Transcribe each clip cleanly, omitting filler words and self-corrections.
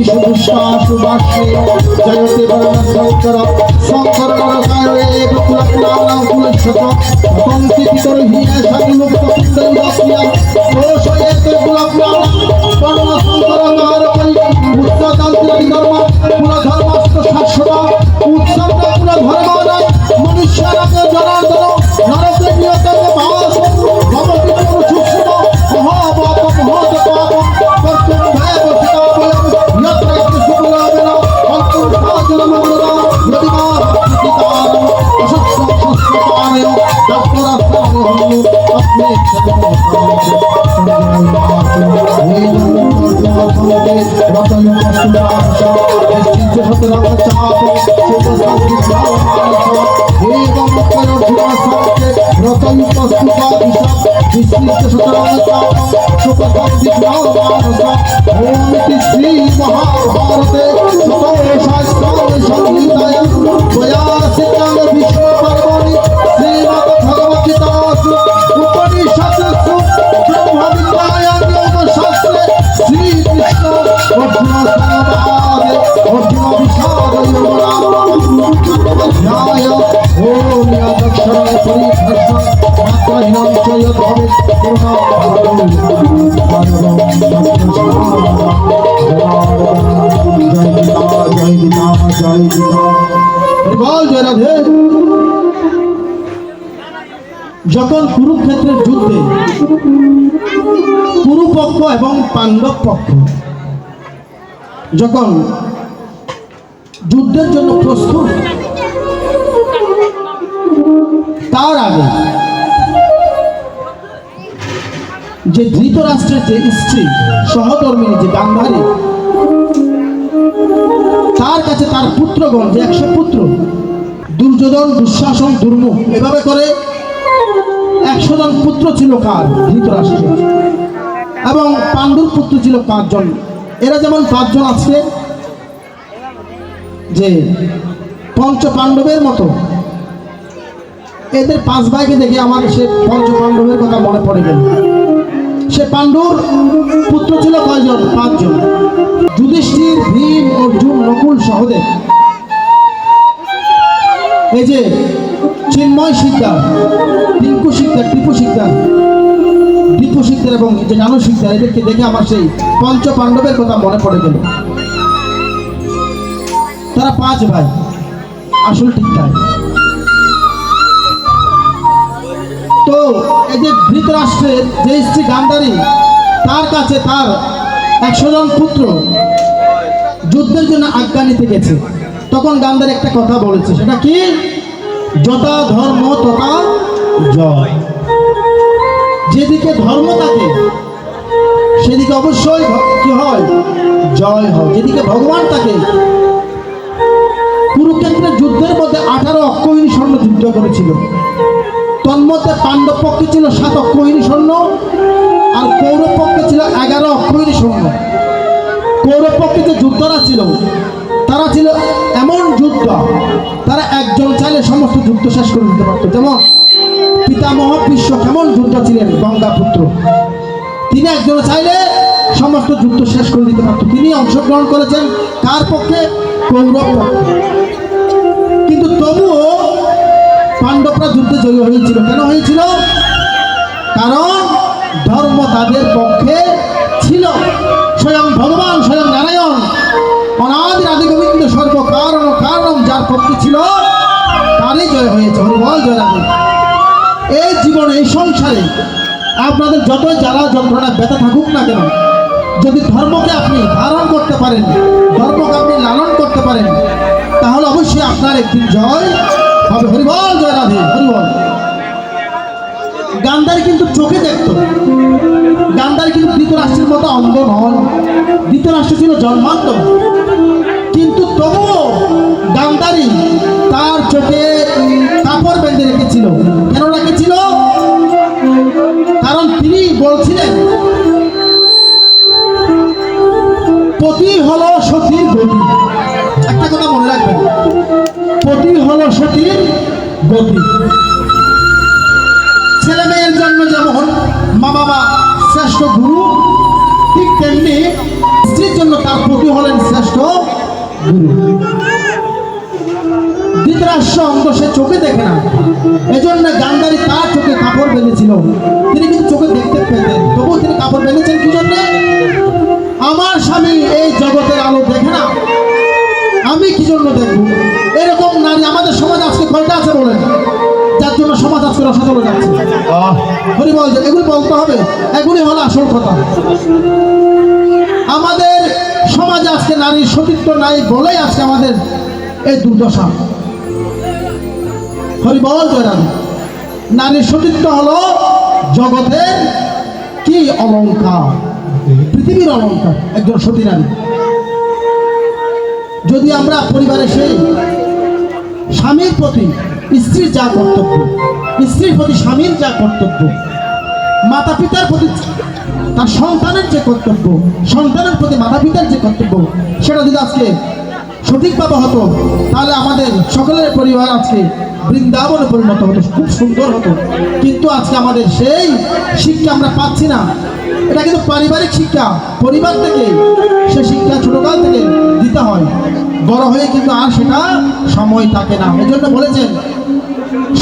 সুপুষ্পা সুবাসে জয়তে বরণ শঙ্কর শঙ্কর নরকারে কুলকুলাম কুলশত পতন্তি পিতর হিয়া সাগুলোক কুন্দল দাসিয়া রোষয়েতে কুলকুলাম বর্ণ শঙ্কর মহার করি উচ্চতান্ত্রিক ধর্ম কুল ধর্মস্ত শাশ্বত উৎসব কুল ধর্ম না মনুষ্যরাকে জনার্দন নরকে নিয়ত ভাস ভবতি পুরুষুষ্ম মহাপাপ মহৎ পাপ কর্তুম ভয় বসিতা বয়ম যত্র সুবলাবেন অন্তর সাজন মঙ্গলা নদিমা পিতার অসত্য সস্তায় দপ্তরা সারহম আপনি শ্রী মহাভারতে সংহিতায় বয়াসিকাং বিষ্ণু পর্বণি শ্রীমদ্ ভগবদ্গীতাসু উপনিষৎসু ব্রহ্মবিদ্যায়াং যোগশাস্ত্রে শ্রীকৃষ্ণ অর্জুন সংবাদে অর্জুন বিষাদ ন্যায় ওম ইয়াদক্ষরং পরিভ্রষ্টং মাত্রাহীনং চ যৎ ভবেৎ করুণাবতারং জয় গীতা জয় গীতা বল জয় রাধে। যখন কুরুক্ষেত্রের যুদ্ধে কুরুপক্ষ এবং পাণ্ডব পক্ষ যখন যুদ্ধের জন্য প্রস্তুত, তার আগে যে ধৃতরাষ্ট্রের যে স্ত্রী সহধর্মিণী যে গান্ধারী, তার কাছে তার পুত্রগণ যে 100 পুত্র দুর্যোধন দুঃশাসন দুর্মুখ এভাবে করে 100 জন পুত্র ছিল কার? ধৃতরাষ্ট্রের। এবং পাণ্ডুর পুত্র ছিল 5 জন। এরা যেমন 5 জন আছে যে পঞ্চ পাণ্ডবের মতো, এদের 5 ভাইকে দেখে আমার সে পঞ্চ পাণ্ডবের কথা মনে পড়ে গেল। সে পাণ্ডুর পুত্র ছিল কয়জন? 5 জন। যুধিষ্ঠির, ভীম, অর্জুন, নকুল, সহদেব। এই যে চিন্ময় শিকদার, টিঙ্কু শিকদার, টিপু শিকদার, দীপু শিকদার এবং যে নানু শিকদার, এদেরকে দেখে আমার সেই পঞ্চ পাণ্ডবের কথা মনে পড়ে গেল। তারা 5 ভাই, আসল ঠিক তাই। তো এই যে ধৃতরাষ্ট্রের যে স্ত্রী গান্ধারী, তার কাছে তার 100 জন পুত্র যুদ্ধের জন্য আজ্ঞা নিতে গেছে। তখন গান্ধারী একটা কথা বলেছে, সেটা কি? যথা ধর্ম তথা জয়। যেদিকে ধর্ম থাকে সেদিকে অবশ্যই কি হয়? জয় হয়। যেদিকে ভগবান থাকে, কুরুক্ষেত্রের যুদ্ধের মধ্যে 18 অক্ষৌহিণী স্বর্ণ যুদ্ধ করেছিল। তন্মধ্যে পাণ্ডব পক্ষে ছিল 7 অক্ষৌহিণী স্বর্ণ, আর কৌরব পক্ষে ছিল 11 অক্ষৌহিণী স্বর্ণ। কৌরব পক্ষে যে যোদ্ধারা ছিল, তারা ছিল এমন যোদ্ধা, তারা একজন চাইলে সমস্ত যুদ্ধ শেষ করে দিতে পারত। যেমন পিতামহ ভীষ্ম কেমন যোদ্ধা ছিলেন, গঙ্গা পুত্র, তিনি একজন চাইলে সমস্ত যুদ্ধ শেষ করে দিতে পারত। তিনি অংশগ্রহণ করেছেন কার পক্ষে? কৌরব পক্ষে। কিন্তু তবুও পাণ্ডবরা যুদ্ধে জয়ী হয়েছিল। কেন হয়েছিল? কারণ ধর্ম তাদের পক্ষে ছিল। স্বয়ং ভগবান, স্বয়ং নারায়ণ, অনাদি আদি গোবিন্দ সর্বকারণ কারণ যার পক্ষে ছিল, তারই জয় হয়েছে। হরিবল জয় রাধে। এই জীবনে, এই সংসারে আপনাদের যতই জ্বালা যন্ত্রণা ব্যথা থাকুক না কেন, যদি ধর্মকে আপনি ধারণ করতে পারেন, ধর্মকে আপনি লালন করতে পারেন, তাহলে অবশ্যই আপনার একদিন জয় হবে। হরিবল জয় রাধে। হরিবল। গান্ধারী কিন্তু চোখে দেখত। গান্ধারী কিন্তু ধৃতরাষ্ট্রের মতো অন্ধ নন। ধৃতরাষ্ট্র ছিল জন্মান্ত, কিন্তু তবুও গান্ধারী তার চোখে কাপড় বেঁধে রেখেছিল। কেন রেখেছিল? কারণ তিনি বলছিলেন, পতি হলো সতীর গতি। একটা কথা মনে রাখবেন, পতি হলো সতীর গতি। ছেলে মেয়ের জন্য যেমন মা বাবা শ্রেষ্ঠ গুরু, ঠিক তেমনি স্ত্রীর জন্য তার পতি হলেন শ্রেষ্ঠ গুরু। ধৃতরাষ্ট্র অন্ধ, সে চোখে দেখে না, এজন্য গান্ধারী তার চোখে কাপড় বেঁধেছিল। তিনি কিন্তু চোখে দেখতে পেতেন, তবুও তিনি কাপড় বেঁধেছেন কি জন্য? আমার স্বামী এই জগতের আলো দেখে না, আমি কি জন্য দেখবো? এরকম নারী আমাদের সমাজ আজকে কয়টা আছে বলেন, যার জন্য সমাজ আজকে রসা চলে যাচ্ছে? হরি বল, এগুলি বলতে হবে, এগুলি হলো আসল কথা। আমাদের সমাজে আজকে নারীর সতীত্ব নাই বলেই আজকে আমাদের এই দুর্দশা। হরি বল জয়রাম। নারীর সতীত্ব হলো জগতের কি অলংকার, পৃথিবীর অলংকার একজন সতী নারী। যদি আমরা পরিবারে সেই স্বামীর প্রতি স্ত্রীর যা কর্তব্য, স্ত্রীর প্রতি স্বামীর যা কর্তব্য, মাতা পিতার প্রতি তার সন্তানের যে কর্তব্য, সন্তানের প্রতি মাতা পিতার যে কর্তব্য, সেটা যদি আজকে সঠিকভাবে হতো, তাহলে আমাদের সকলের পরিবার আজকে বৃন্দাবনে পরিণত হতো, খুব সুন্দর হতো। কিন্তু আজকে আমাদের সেই শিক্ষা আমরা পাচ্ছি না। এটা কিন্তু পারিবারিক শিক্ষা, পরিবার থেকে সে শিক্ষা ছোটকাল থেকে দিতে হয়, বড় হয়ে কিন্তু আর সেটা সময় থাকে না। এই জন্য বলেছেন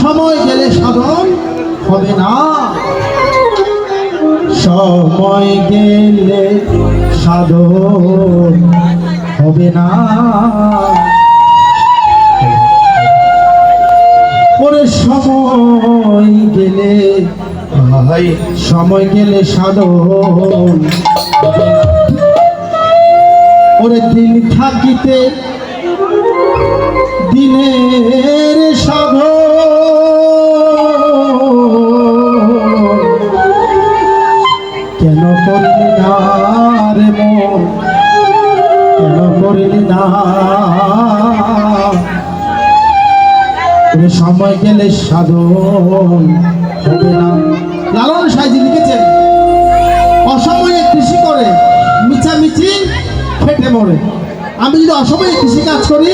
সময় গেলে সাধন হবে না, সময় গেলে সাধন হবে না। ওরে সময় গেলে, সময় গেলে সাধন, ওরে দিন থাকিতে দিনের সাধন, কেন করলি না রে মন, কেন করলি না? সময় গেলে সাধন হবে না। লালন সাইজি লিখেছেন, অসময়ে কৃষি করে মিছামিছি ফেটে মরে। আমি যদি অসময়ে কৃষি কাজ করি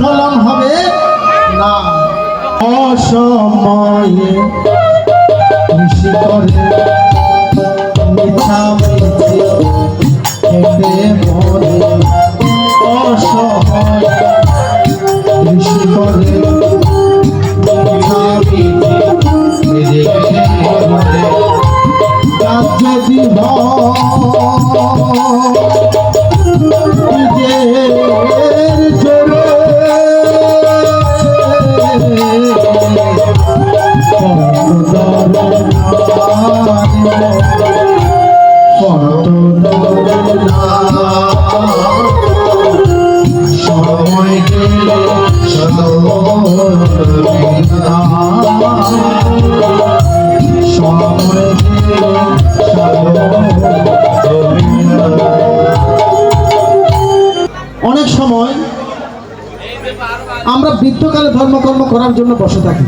ফলন হবে না। অসময়ে কৃষি করে মিছামিছি ফেটে মরে, অসময়ে কৃষি করে যদি সময় গেলে অনেক সময় আমরা বৃদ্ধকালে ধর্মকর্ম করার জন্য বসে থাকি,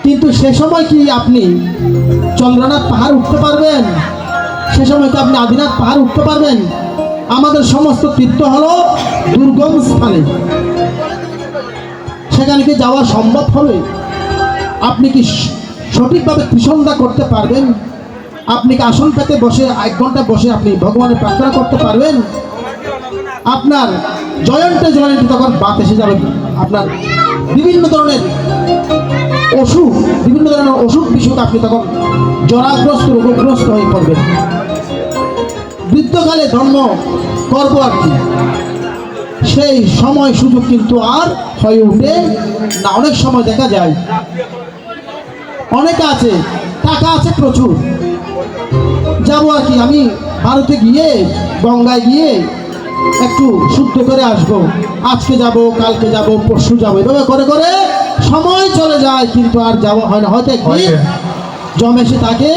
কিন্তু সে সময় কি আপনি চন্দ্রনাথ পাহাড় উঠতে পারবেন? সে সময় কি আপনি আদিনাথ পাহাড় উঠতে পারবেন? আমাদের সমস্ত তীর্থ হলো দুর্গম স্থানে, সেখানে কি যাওয়া সম্ভব হবে? আপনি কি সঠিকভাবে ত্রিসন্ধ্যা করতে পারবেন? আপনি কি আসন পেতে বসে 1 ঘন্টা বসে আপনি ভগবানের প্রার্থনা করতে পারবেন? আপনার জয়ন্তে জয়ন্তে তখন বাত এসে যাবে, আপনার বিভিন্ন ধরনের অসুখ বিসুখ আপনি তখন জরাগ্রস্ত রোগগ্রস্ত হয়ে পড়বেন। বৃদ্ধকালে ধর্ম করবো আর কি, সেই সময় সুযোগ কিন্তু আর হয়ে উঠে না। অনেক সময় দেখা যায় অনেকে আছে, টাকা আছে প্রচুর, যাবো আর কি, আমি ভারতে গিয়ে গঙ্গায় গিয়ে একটু শুদ্ধ করে আসবো, আজকে যাব, কালকে যাব, পরশু যাবো, এভাবে করে করে সময় চলে যায়, কিন্তু আর যাওয়া হয় না। হয়তো একদিন জমেছে তাকে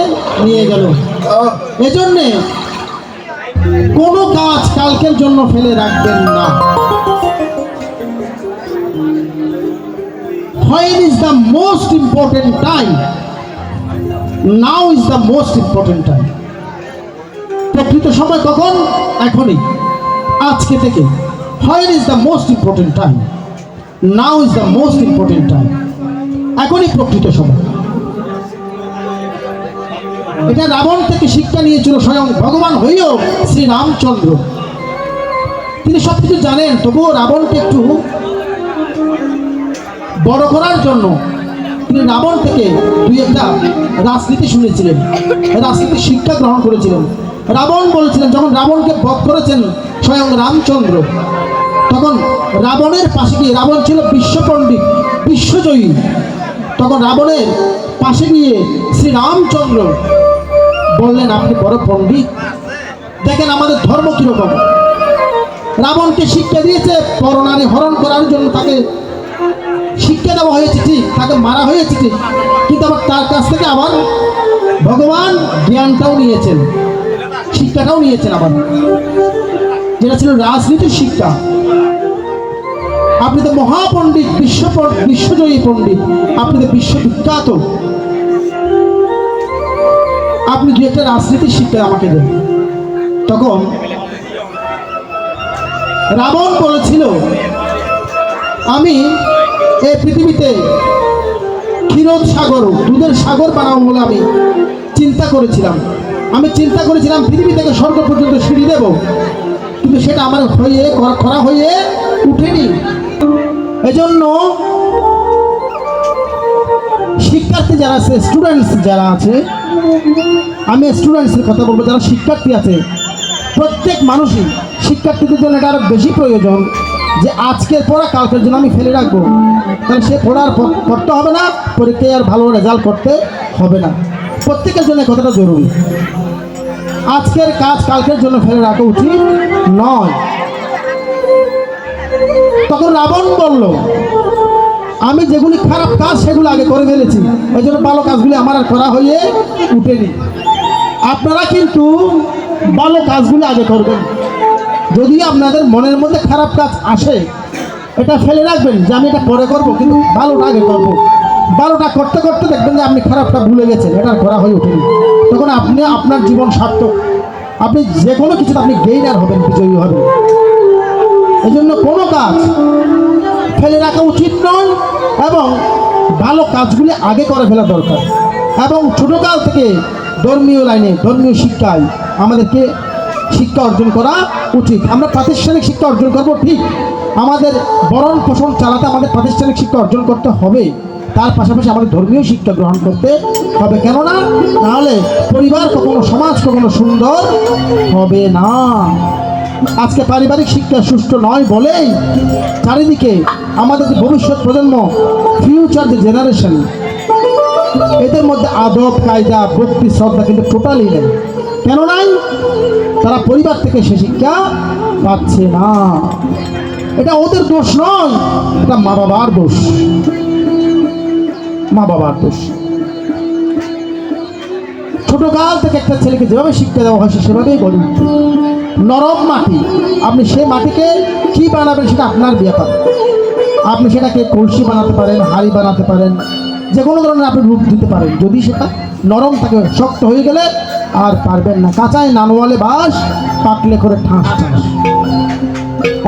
নিয়ে গেল। এজন্যে কোনো কাজ কালকের জন্য ফেলে রাখবেন না। When is the most important time? Now is the most important time. প্রকৃত সময় কখন? এখনই, আজকে থেকে। When is the most important time? Now is the most important time. এখনই প্রকৃত সময়। এটা রাবণ থেকে শিক্ষা নিয়েছিল স্বয়ং ভগবান হয়েও শ্রী রামচন্দ্র। তিনি সব কিছু জানেন, তবুও রাবণকে একটু বড় করার জন্য তিনি রাবণ থেকে দুই একটা রাজনীতি শুনেছিলেন, রাজনীতির শিক্ষা গ্রহণ করেছিলেন। রাবণ বলেছিলেন, যখন রাবণকে বধ করেছেন স্বয়ং রামচন্দ্র, তখন রাবণের পাশে গিয়ে, রাবণ ছিল বিশ্বপণ্ডিত, বিশ্বজয়ী, তখন রাবণের পাশে গিয়ে শ্রী রামচন্দ্র বললেন, আপনি বড় পণ্ডিত, দেখেন আমাদের ধর্ম কিরকম। রাবণকে শিক্ষা দিয়েছে পরনারী হরণ করার জন্য, তাকে শিক্ষা দেওয়া হয়েছে ঠিক, তাকে মারা হয়েছে ঠিক, কিন্তু আবার তার কাছ থেকে আবার ভগবান জ্ঞানটাও নিয়েছেন, শিক্ষাটাও নিয়েছেন আবার, যেটা ছিল রাজনীতির শিক্ষা। আপনি তো মহাপণ্ডিত, বিশ্বজয়ী পণ্ডিত, আপনি তো বিশ্ববিখ্যাত, আপনি দু একটা রাজনীতির শিক্ষা আমাকে দেন। তখন রাবণ বলেছিল, আমি এই পৃথিবীতে ক্ষীরোদ সাগর, দুধের সাগর বানাবো বলে আমি চিন্তা করেছিলাম। পৃথিবী থেকে স্বর্গ পর্যন্ত সিঁড়ি দেব, কিন্তু সেটা আমার করা হয়ে উঠেনি। এজন্য শিক্ষার্থী যারা আছে, স্টুডেন্টস যারা আছে, আমি স্টুডেন্টসের কথা বলবো, যারা শিক্ষার্থী আছে, প্রত্যেক মানুষই, শিক্ষার্থীদের জন্য এটা আরো বেশি প্রয়োজন যে আজকের পড়া কালকের জন্য আমি ফেলে রাখবো, তাহলে সে পড়ার করতে হবে না, পরীক্ষায় আর ভালো রেজাল্ট করতে হবে না। প্রত্যেকের জন্য কথাটা জরুরি। আজকের কাজ কালকের জন্য ফেলে রাখা উচিত নয়। তখন রাবণ বলল, আমি যেগুলি খারাপ কাজ সেগুলো আগে করে ফেলেছি, এই জন্য ভালো কাজগুলি আমার আর করা হয়ে উঠেনি। আপনারা কিন্তু ভালো কাজগুলি আগে করবেন। যদি আপনাদের মনের মধ্যে খারাপ কাজ আসে, এটা ফেলে রাখবেন যে আমি এটা পরে করবো, কিন্তু ভালোটা আগে করবো। ভালোটা করতে করতে দেখবেন যে আপনি খারাপটা ভুলে গেছেন, এটা করা হয়ে ওঠেনি। তখন আপনি আপনার জীবন সার্থক, আপনি যে কোনো কিছুতে আপনি গেইনার হবেন, বিজয়ী হবেন। এই জন্য কোনো কাজ ফেলে রাখা উচিত নয়, এবং ভালো কাজগুলি আগে করে ফেলা দরকার। এবং ছোটোকাল থেকে ধর্মীয় লাইনে, ধর্মীয় শিক্ষায় আমাদেরকে শিক্ষা অর্জন করা উচিত। আমরা প্রাতিষ্ঠানিক শিক্ষা অর্জন করব ঠিক, আমাদের ভরণ পোষণ চালাতে আমাদের প্রাতিষ্ঠানিক শিক্ষা অর্জন করতে হবে, তার পাশাপাশি আমাদের ধর্মীয় শিক্ষা গ্রহণ করতে হবে। কেননা নাহলে পরিবার কখনো, সমাজ কখনো সুন্দর হবে না। আজকে পারিবারিক শিক্ষা সুষ্ঠু নয় বলেই চারিদিকে আমাদের যে ভবিষ্যৎ প্রজন্ম, ফিউচার যে জেনারেশন, এদের মধ্যে আদব কায়দা, ভক্তি শ্রদ্ধা কিন্তু টোটালি নেই। কেন নাই? তারা পরিবার থেকে সে শিক্ষা পাচ্ছে না। এটা ওদের দোষ নয়, এটা মা বাবার দোষ, মা বাবার দোষ। ছোটকাল থেকে একটা ছেলেকে যেভাবে শিক্ষা দেওয়া হয় সেভাবেই গড়ে উঠবে। নরম মাটি, আপনি সেই মাটিকে কি বানাবেন সেটা আপনার ব্যাপার। আপনি সেটাকে কলসি বানাতে পারেন, হাঁড়ি বানাতে পারেন, যে কোনো ধরনের আপনি রূপ দিতে পারেন। যদি সেটা নরম থাকে, শক্ত হয়ে গেলে আর পারবেন না। কাঁচায় নানোয়ালে বাস, পাকলে করে ঠাঁস ঠাঁস।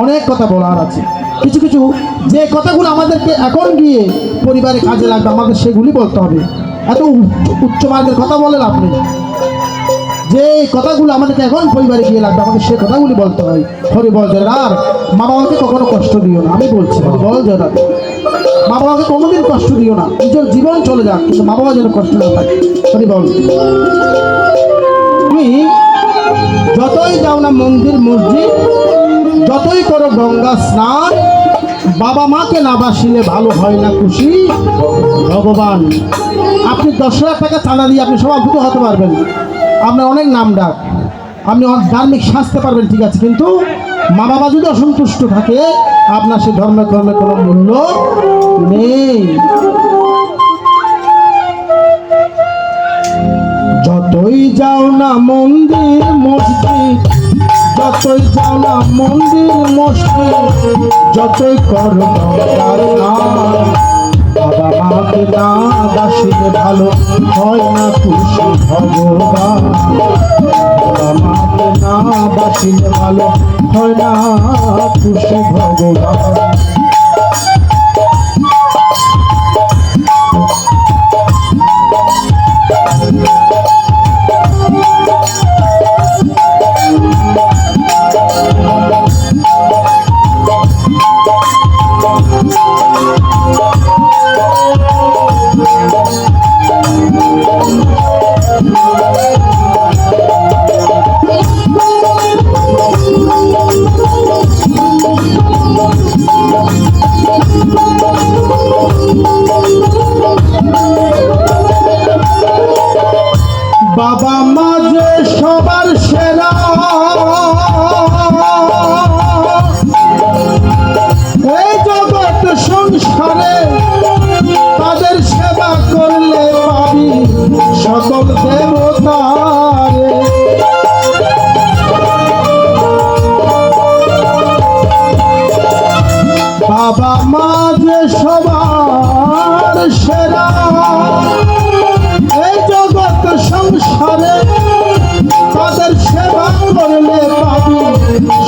অনেক কথা বলার আছে, কিছু কিছু যে কথাগুলো আমাদেরকে এখন গিয়ে পরিবারে কাজে লাগবে, আমাদের সেগুলি বলতে হবে। এত উচ্চমার্গের কথা বলেন আপনি, যে কথাগুলো আমাদেরকে এখন পরিবারে গিয়ে লাগবে, আমাদের সে কথাগুলি বলতে হয়। হরি বল জয়। আর মা বাবাকে কখনো কষ্ট দিও না, আমি বলছি হরি বল জয়। মা বাবাকে কোনোদিন কষ্ট দিও না, নিজের জীবন চলে যাক কিন্তু মা বাবা যেন কষ্ট না থাকে। হরি বল। তুমি যতই যাও না মন্দির মসজিদ, যতই করো গঙ্গা স্নান, বাবা মাকে না বাসিলে ভালো হয় না খুশি ভগবান। আপনি 10,000 টাকা চাঁদা দিয়ে আপনি সভাপতি হতে পারবেন, আপনার অনেক নাম ডাক, আপনি ধার্মিক সাজতে পারবেন, ঠিক আছে, কিন্তু মা বাবা যদি অসন্তুষ্ট থাকে, আপনার সে ধর্মে কর্মে কোনো মূল্য নেই। যতই যাও না মন্দির মসজিদ, যতই যাও না মন্দির মসজিদ, যতই করো বাবা মাকে না বাসিলে ভালো হয় না খুশি ভগবান। বাবা মাকে না বাসিলে ভালো হয় না খুশি ভগবান। বাবা মা যে সবার সেরা, এই জগৎ সংসারে তাদের সেবা করলে পাবি সকল দেবতারে। বাবা মা যে সবার সেরা, এই জগৎ সংসারে তাদের সেবা করলে পাবি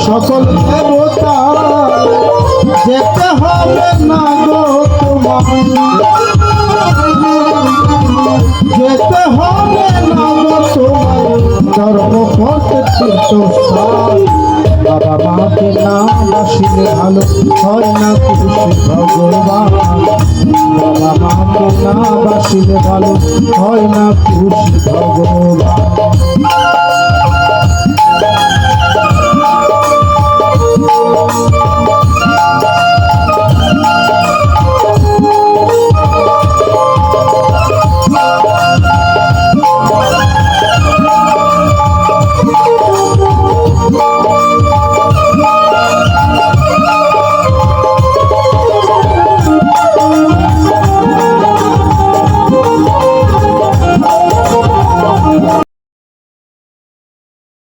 সকল দেবতা। যেতে হবে না গো তোমার, যেতে হবে না গো তোমার ধর্মপথ তীর্থস্থান। বাবা মাকে না বাসিলে ভালো হয় না খুশি ভগবান। বাবা মাকে না বাসিলে ভালো হয় না খুশি ভগবান।